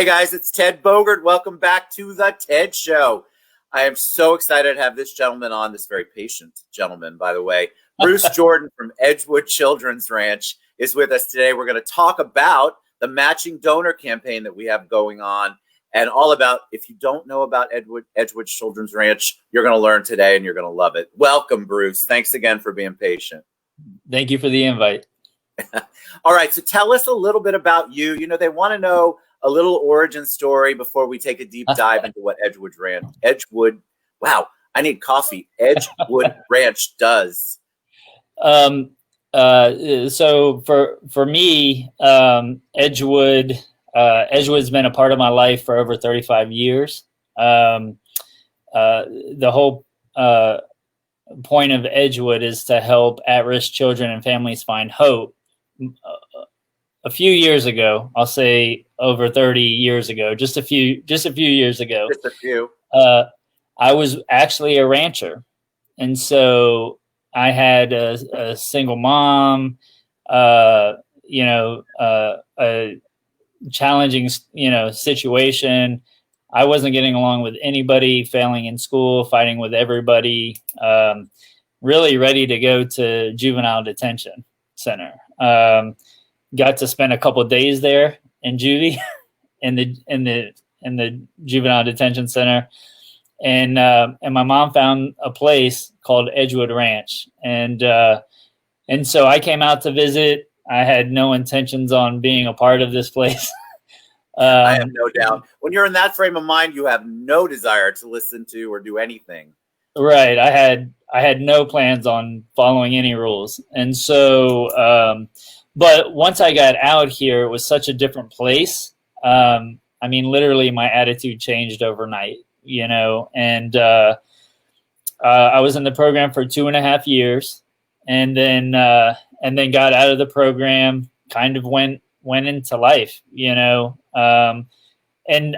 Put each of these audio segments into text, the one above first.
Hey guys, it's Ted Bogert. Welcome back to the Ted Show. I am so excited to have this gentleman on, this very patient gentleman, by the way. Bruce Jordan from Edgewood Children's Ranch is with us today. We're going to talk about the matching donor campaign that we have going on and all about, if you don't know about Edgewood Children's Ranch, you're going to learn today and you're going to love it. Welcome, Bruce. Thanks again for being patient. Thank you for the invite. All right, so tell us a little bit about you. You know, they want to know a little origin story before we take a deep dive into what Edgewood, wow, I need coffee. Edgewood Ranch does. So for me, Edgewood's been a part of my life for over 35 years. The whole point of Edgewood is to help at-risk children and families find hope. A few years ago, I'll say over 30 years ago, just a few years ago, I was actually a rancher. And so I had a single mom, a challenging, situation. I wasn't getting along with anybody, failing in school, fighting with everybody, really ready to go to juvenile detention center. Got to spend a couple of days there in juvie, in the juvenile detention center, and my mom found a place called Edgewood Ranch, and so I came out to visit. I had no intentions on being a part of this place. I have no doubt. When you're in that frame of mind, you have no desire to listen to or do anything. Right. I had no plans on following any rules, and so. But once I got out here, it was such a different place. I mean, literally my attitude changed overnight, and I was in the program for 2.5 years, and then got out of the program, kind of went into life, and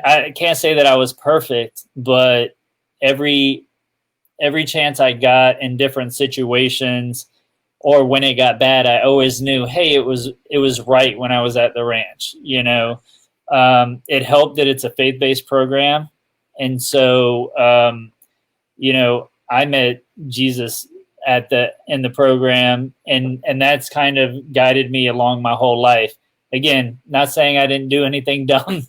I can't say that I was perfect, but every chance I got in different situations, or when it got bad, I always knew, hey, it was right when I was at the ranch. It helped that it's a faith-based program, and so I met Jesus in the program, and that's kind of guided me along my whole life. Again, not saying I didn't do anything dumb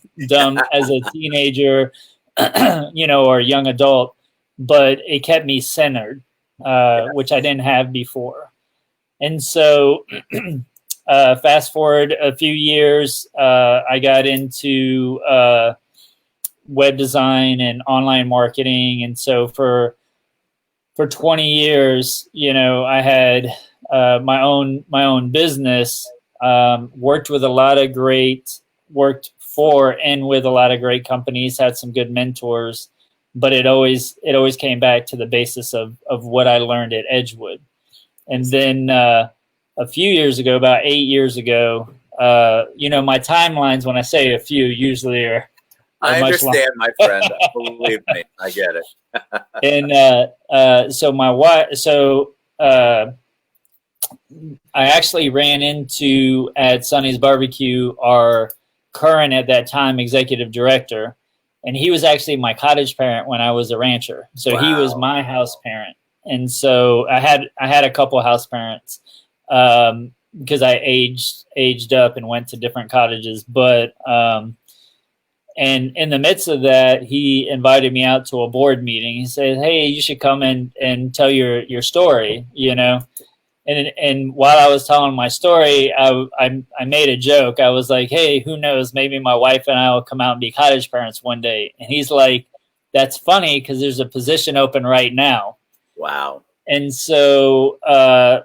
as a teenager, or a young adult, but it kept me centered, which I didn't have before. And so fast forward a few years, I got into web design and online marketing. And so for 20 years, I had my own business, worked for and with a lot of great companies, had some good mentors, but it always came back to the basis of what I learned at Edgewood. And then a few years ago, about 8 years ago, my timelines, when I say a few, usually are I much understand, longer. my friend. Believe me, I get it. And so my wife, I actually ran into at Sonny's Barbecue our current at that time executive director, and he was actually my cottage parent when I was a rancher. So He was my house parent. And so I had a couple of house parents because I aged up and went to different cottages. But and in the midst of that, he invited me out to a board meeting. He said, "Hey, you should come and tell your story," And while I was telling my story, I made a joke. I was like, "Hey, who knows? Maybe my wife and I will come out and be cottage parents one day." And he's like, "That's funny because there's a position open right now." Wow. And so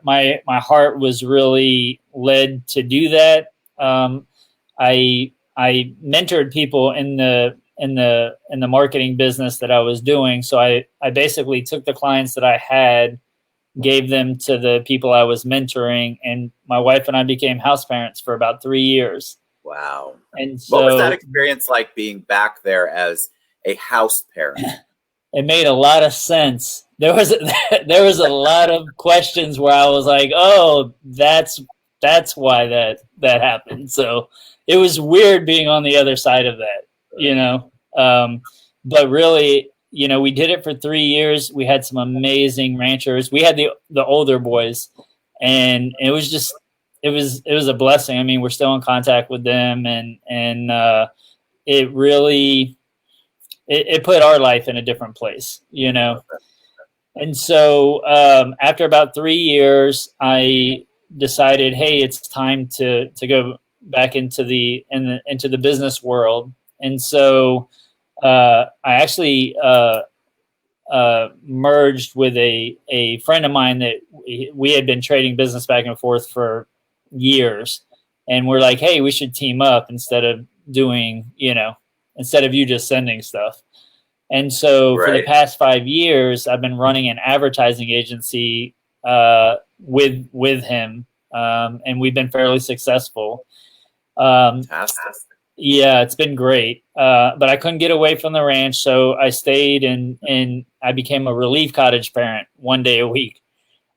my heart was really led to do that. I mentored people in the marketing business that I was doing. So I basically took the clients that I had, gave them to the people I was mentoring, and my wife and I became house parents for about 3 years. Wow. And so, what was that experience like being back there as a house parent? It made a lot of sense. There was a lot of questions where I was like, "Oh, that's why that happened." So it was weird being on the other side of that. you know. But really, you know, we did it for 3 years. We had some amazing ranchers. We had the older boys, and it was just it was a blessing. I mean, we're still in contact with them, and it really it put our life in a different place, you know. And so after about 3 years, I decided, hey, it's time to go back into the business world. And so I actually merged with a friend of mine that we had been trading business back and forth for years, and we're like, hey, we should team up instead of you just sending stuff. And so for the past 5 years, I've been running an advertising agency with him, and we've been fairly successful. Fantastic. Yeah, it's been great. But I couldn't get away from the ranch, so I stayed and I became a relief cottage parent 1 day a week.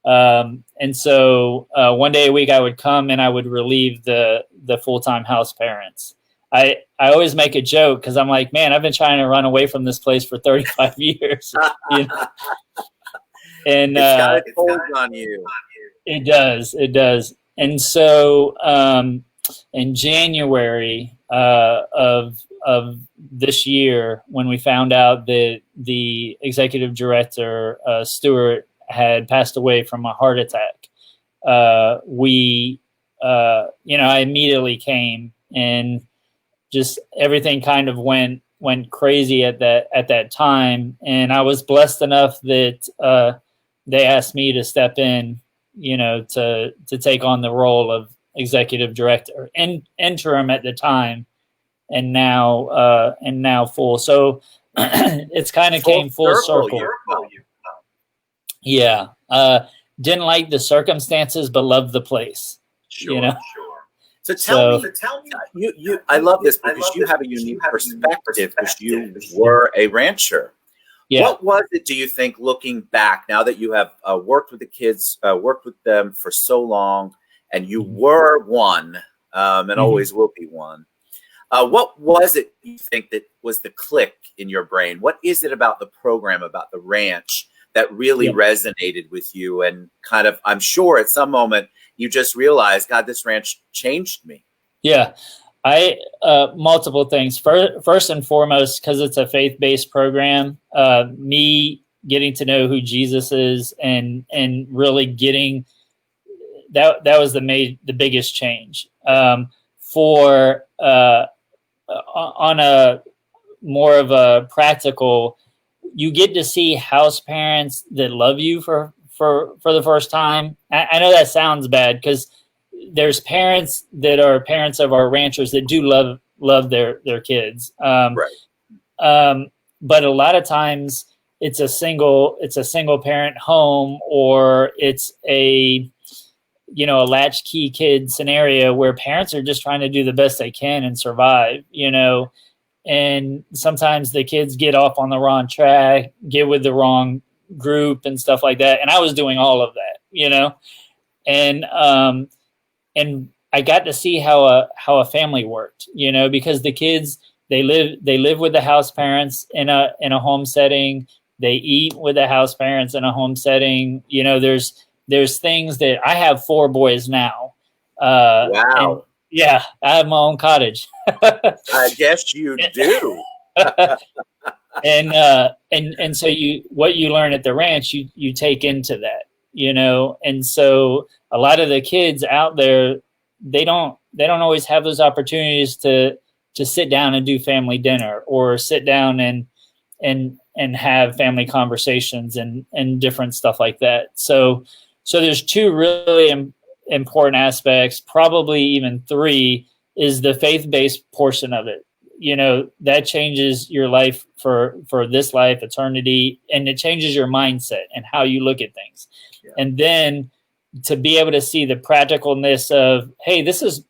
And so 1 day a week I would come and I would relieve the full-time house parents. I always make a joke because I'm like, man, I've been trying to run away from this place for 35 years. You know? And it's got a hold on you. It does. And so in January of this year, when we found out that the executive director, Stewart, had passed away from a heart attack, I immediately came, and just everything kind of went crazy at that time. And I was blessed enough that they asked me to step in, you know, to take on the role of executive director, and interim at the time, and now full. So it's kind of came full circle. Yeah. Didn't like the circumstances, but loved the place. Sure, you know? Sure. So tell me, you. I love this because you have a unique perspective because you were a rancher. Yeah. What was it, do you think, looking back, now that you have worked with the kids, worked with them for so long, and you were one, and always will be one? What was it you think that was the click in your brain? What is it about the program, about the ranch, that really resonated with you? And kind of, I'm sure at some moment you just realized, God, this ranch changed me. Yeah, multiple things. First and foremost, because it's a faith-based program, me getting to know who Jesus is and really getting that was the biggest change. On a more of a practical, you get to see house parents that love you for the first time. I know that sounds bad because there's parents that are parents of our ranchers that do love their kids. But a lot of times it's a single parent home, or it's a latchkey kid scenario where parents are just trying to do the best they can and survive, and sometimes the kids get off on the wrong track, get with the wrong group and stuff like that. And I was doing all of that, and I got to see how a family worked, because the kids, they live with the house parents in a home setting. They eat with the house parents in a home setting. There's things that I have 4 boys now. Wow. Yeah, I have my own cottage. I guess you do. And so what you learn at the ranch, you take into that, and so a lot of the kids out there, they don't always have those opportunities to sit down and do family dinner, or sit down and have family conversations and different stuff like that. So there's 2 really important aspects, probably even 3, is the faith-based portion of it. That changes your life for this life, eternity, and it changes your mindset and how you look at things. Yeah. And then to be able to see the practicalness of, hey, this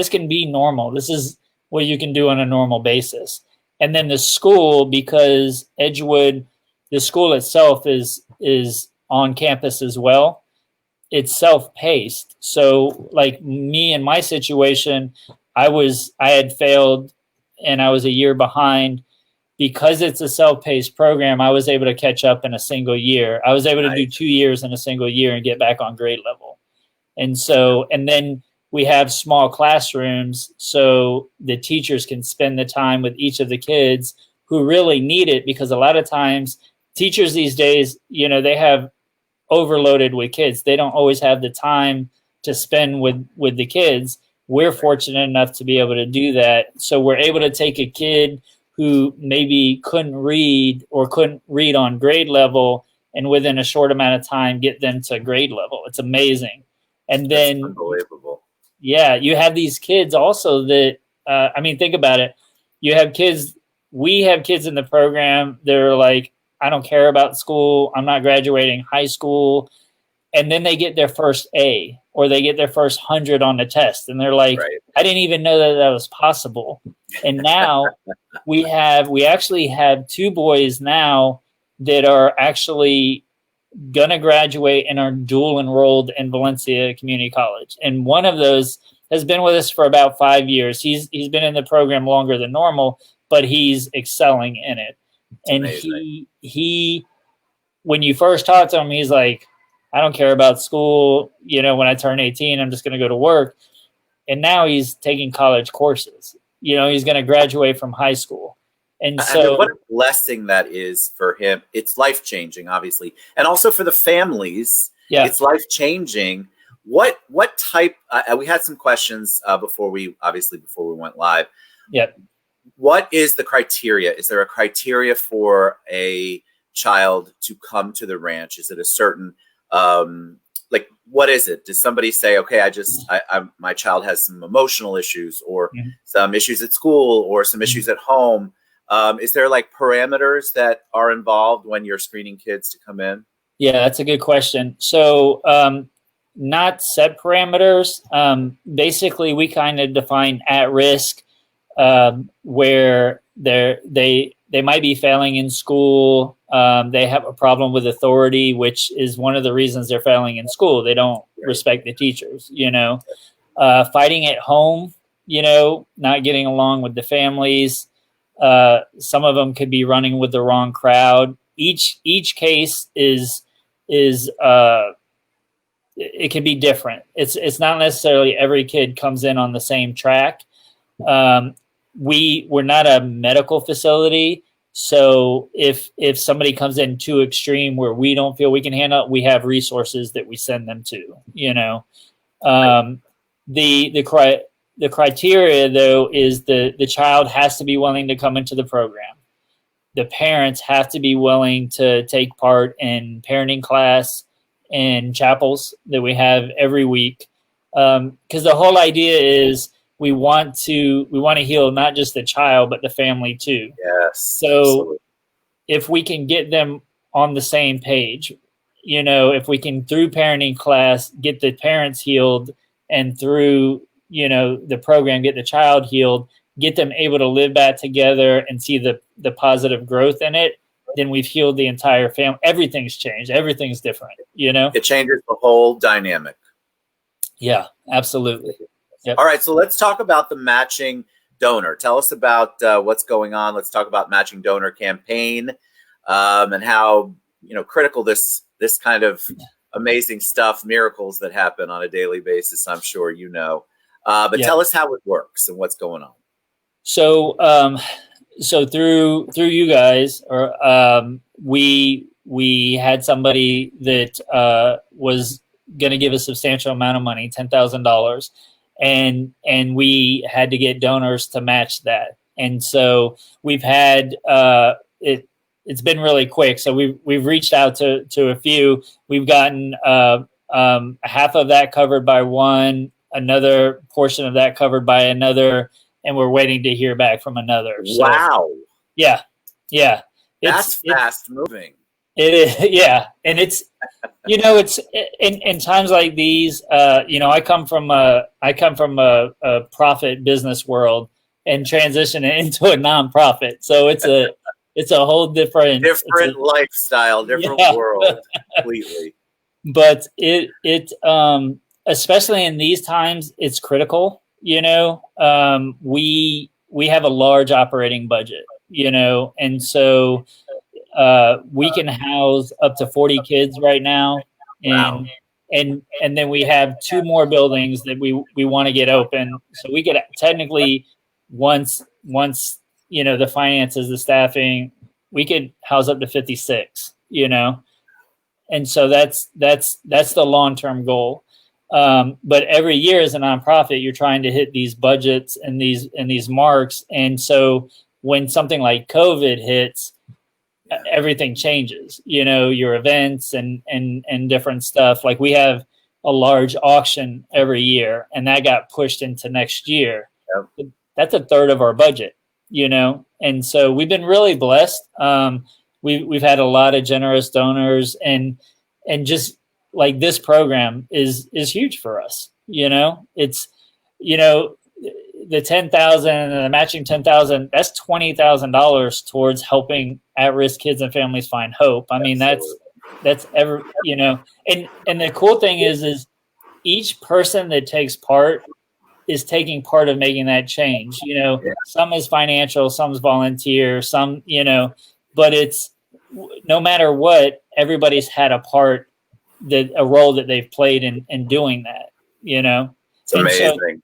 can be normal. This is what you can do on a normal basis. And then the school, because Edgewood, the school itself is on campus as well. It's self-paced. So like me in my situation, I had failed and I was a year behind. Because it's a self-paced program, I was able to catch up in a single year. I was able to do 2 years in a single year and get back on grade level. And so, and then we have small classrooms so the teachers can spend the time with each of the kids who really need it, because a lot of times teachers these days, you know, they have overloaded with kids. They don't always have the time to spend with the kids. We're fortunate enough to be able to do that. So we're able to take a kid who maybe couldn't read or couldn't read on grade level, and within a short amount of time get them to grade level. It's amazing. And then, that's unbelievable. Yeah, you have these kids also that, I mean, think about it. You have kids, we have kids in the program that are like, I don't care about school. I'm not graduating high school. And then they get their first A, or they get their first 100 on the test. And they're like, I didn't even know that that was possible. And now we actually have 2 boys now that are actually going to graduate and are dual enrolled in Valencia Community College. And one of those has been with us for about 5 years. He's been in the program longer than normal, but he's excelling in it. That's and amazing. he when you first talk to him, he's like, I don't care about school. You know, when I turn 18, I'm just going to go to work. And now he's taking college courses. You know, he's going to graduate from high school. And so, I mean, what a blessing that is for him. It's life-changing, obviously. And also for the families, it's life-changing. What type, we had some questions before we went live. Yep. What is the criteria? Is there a criteria for a child to come to the ranch? Is it a certain, like, what is it? Does somebody say, okay, my child has some emotional issues, or some issues at school, or some issues at home? Is there like parameters that are involved when you're screening kids to come in? Yeah, that's a good question. So, not set parameters. Basically, we kind of define at risk, where they might be failing in school. They have a problem with authority, which is one of the reasons they're failing in school. They don't respect the teachers, you know. Fighting at home, you know, not getting along with the families. Some of them could be running with the wrong crowd. Each case is it can be different. It's not necessarily every kid comes in on the same track. We're not a medical facility, so if somebody comes in too extreme where we don't feel we can handle it, we have resources that we send them to. You know, the criteria though is the child has to be willing to come into the program. The parents have to be willing to take part in parenting class and chapels that we have every week, because the whole idea is we want to heal not just the child but the family too. Yes. So absolutely. If we can get them on the same page, you know, if we can through parenting class get the parents healed, and through, you know, the program get the child healed, get them able to live back together and see the positive growth in it, then we've healed the entire family. Everything's changed. Everything's different, you know? It changes the whole dynamic. Yeah, absolutely. Yep. All right, so let's talk about the matching donor. Tell us about what's going on. Let's talk about matching donor campaign, and how, you know, critical this kind of amazing stuff, miracles that happen on a daily basis, I'm sure you know. But tell us how it works and what's going on. So, so through you guys, or we had somebody that was going to give a substantial amount of money, $10,000, and we had to get donors to match that. And so we've had it's been really quick. So we've reached out to a few. We've gotten half of that covered by one, another portion of that covered by another, and we're waiting to hear back from another. So, wow. Yeah. That's fast moving. It is, yeah. And it's, you know, it's in times like these, you know, I come from a profit business world and transition into a nonprofit. So it's a whole different lifestyle, different world completely. But it especially in these times, it's critical. You know, we we have a large operating budget, and so we can house up to 40 kids right now. Wow. And then we have 2 more buildings that we want to get open. So we could technically, once the finances, the staffing, we could house up to 56, and so that's the long-term goal. But every year as a nonprofit, you're trying to hit these budgets and these marks. And so when something like COVID hits, everything changes, your events and different stuff. Like we have a large auction every year, and that got pushed into next year. Yep. That's a third of our budget, and so we've been really blessed. We've had a lot of generous donors, and just like this program is huge for us. It's the 10,000 and the matching 10,000. That's $20,000 towards helping at-risk kids and families find hope. I mean, that's ever and the cool thing is each person that takes part is taking part of making that change. Some is financial, some is volunteer, some but it's no matter what, everybody's had a part, a role that they've played in doing that. It's amazing. So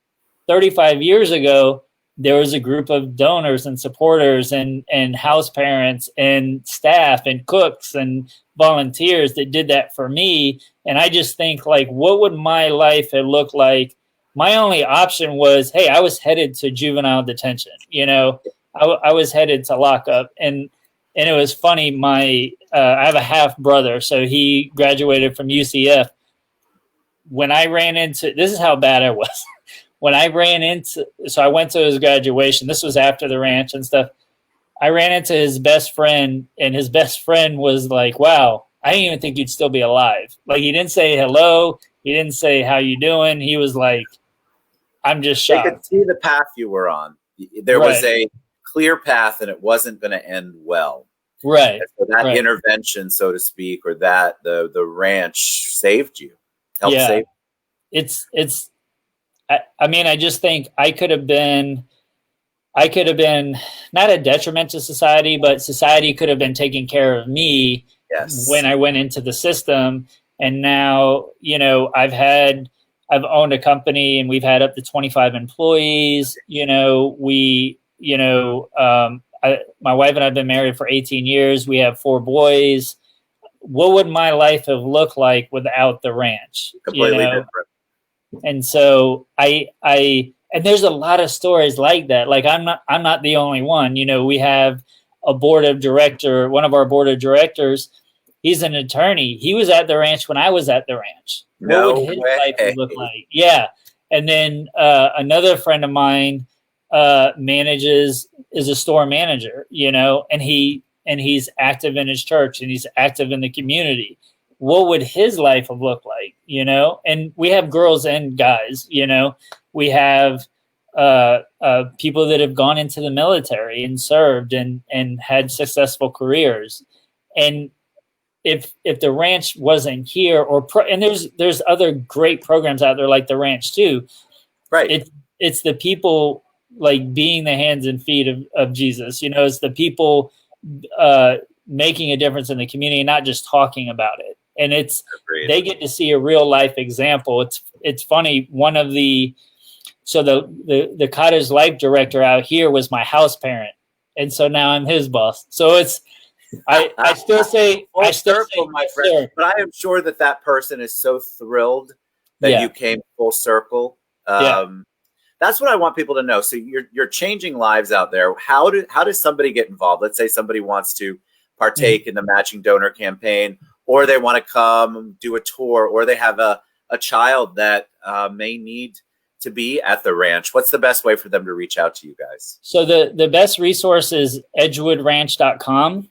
35 years ago, there was a group of donors and supporters and house parents and staff and cooks and volunteers that did that for me. And I just think, like, what would my life have looked like? My only option was, hey, I was headed to juvenile detention. I was headed to lockup. And it was funny. I have a half brother, so he graduated from UCF. When I ran into, this is how bad I was. When I so I went to his graduation. This was after the ranch and stuff. I ran into his best friend, and his best friend was like, wow, I didn't even think you'd still be alive. Like, he didn't say hello. He didn't say, how you doing? He was like, I'm just shocked. They could see the path you were on. There was a clear path, and it wasn't going to end well. Right. And so that intervention, so to speak, or that the ranch saved you, helped save you. I mean, I just think I could have been not a detriment to society, but society could have been taking care of me when I went into the system. And now, I've owned a company, and we've had up to 25 employees. My wife and I have been married for 18 years. We have 4 boys. What would my life have looked like without the ranch? Completely different. And so and there's a lot of stories like that. Like, I'm not the only one. We have a board of director. One of our board of directors, he's an attorney. He was at the ranch when I was at the ranch. What would his life look like? Yeah. And then another friend of mine is a store manager, and he's active in his church, and he's active in the community. What would his life have looked like? And we have girls and guys. We have people that have gone into the military and served and had successful careers. And if the ranch wasn't here, and there's other great programs out there like the ranch too. Right. It's the people, like, being the hands and feet of Jesus. It's the people making a difference in the community, not just talking about it. And they get to see a real life example. It's funny. One of the cottage life director out here was my house parent, and so now I'm his boss. So I still say my friend, but I am sure that person is so thrilled that you came full circle. That's what I want people to know. So you're changing lives out there. How does somebody get involved? Let's say somebody wants to partake in the matching donor campaign, or they want to come do a tour, or they have a child that may need to be at the ranch. What's the best way for them to reach out to you guys? So the best resource is edgewoodranch.com.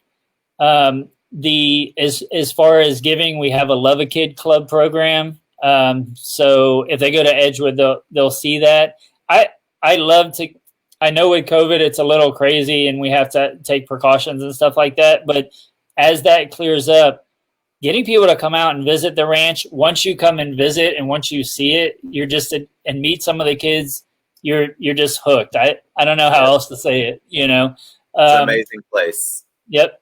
As far as giving, we have a Love a Kid Club program. So if they go to Edgewood, they'll see that. I know with COVID, it's a little crazy and we have to take precautions and stuff like that. But as that clears up, getting people to come out and visit the ranch, once you come and visit and once you see it, and meet some of the kids, you're just hooked. I don't know how else to say it, you know. It's an amazing place. Yep.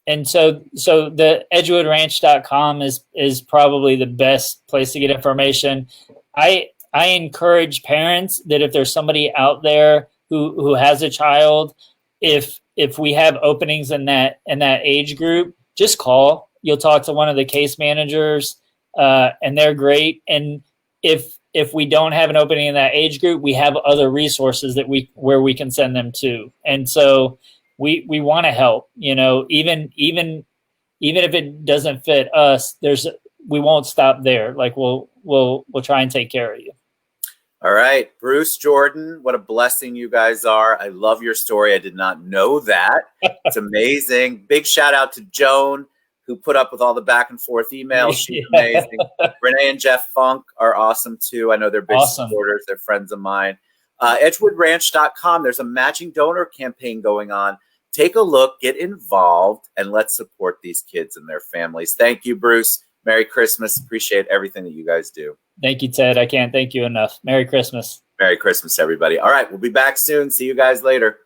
And so the edgewoodranch.com is probably the best place to get information. I encourage parents that if there's somebody out there who has a child, if we have openings in that age group, just call. You'll talk to one of the case managers, and they're great. And if we don't have an opening in that age group, we have other resources where we can send them to. And so we want to help, you know, even if it doesn't fit us, we won't stop there. Like we'll try and take care of you. All right, Bruce, Jordan, what a blessing you guys are. I love your story. I did not know that. It's amazing. Big shout out to Joan, who put up with all the back and forth emails. She's amazing. Renee and Jeff Funk are awesome too. I know they're big supporters. They're friends of mine. EdgewoodRanch.com. There's a matching donor campaign going on. Take a look, get involved, and let's support these kids and their families. Thank you, Bruce. Merry Christmas. Appreciate everything that you guys do. Thank you, Ted. I can't thank you enough. Merry Christmas. Merry Christmas, everybody. All right, we'll be back soon. See you guys later.